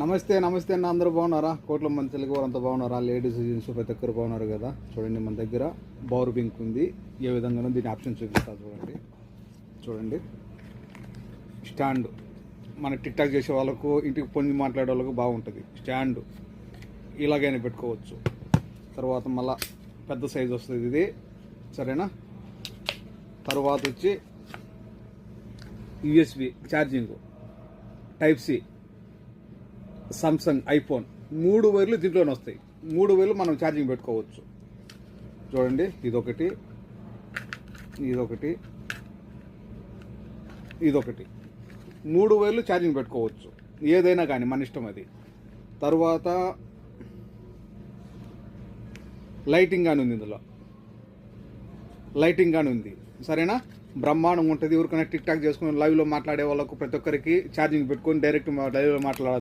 నమస్తే నమస్తే అన్న, అందరూ బాగున్నారా? కోట్ల మంది తెలుగు వారు అంతా బాగున్నారా? లేడీస్ జెంట్స్ ప్రతి ఒక్కరు బాగున్నారు కదా. చూడండి, మన దగ్గర పవర్ బ్యాంక్ ఉంది. ఏ విధంగానో దీని ఆప్షన్ చూపిస్తా. చూడండి స్టాండ్ మన టిక్ టాక్ చేసే వాళ్ళకు, ఇంటికి పొంది మాట్లాడే వాళ్ళకు బాగుంటుంది. స్టాండ్ ఇలాగైనా పెట్టుకోవచ్చు. తర్వాత మళ్ళా పెద్ద సైజు వస్తుంది ఇది, సరేనా? తర్వాత వచ్చి USB charging, type C, Samsung, iPhone 3 వైర్లు దీంట్లోనే వస్తాయి. 3 వైర్లు మనం ఛార్జింగ్ పెట్టుకోవచ్చు. చూడండి, ఇదొకటి, ఇదొకటి, ఇదొకటి. 3 వైర్లు ఛార్జింగ్ పెట్టుకోవచ్చు. ఏదైనా కానీ మన ఇష్టం అది. తర్వాత లైటింగ్ కానీ ఉంది, ఇందులో లైటింగ్ కానీ ఉంది, సరేనా? బ్రహ్మాండంగా ఉంటుంది. ఎవరికైనా టిక్ టాక్ చేసుకుని లైవ్లో మాట్లాడే వాళ్ళకు ప్రతి ఒక్కరికి ఛార్జింగ్ పెట్టుకొని డైరెక్ట్ లైవ్లో మాట్లాడాలి.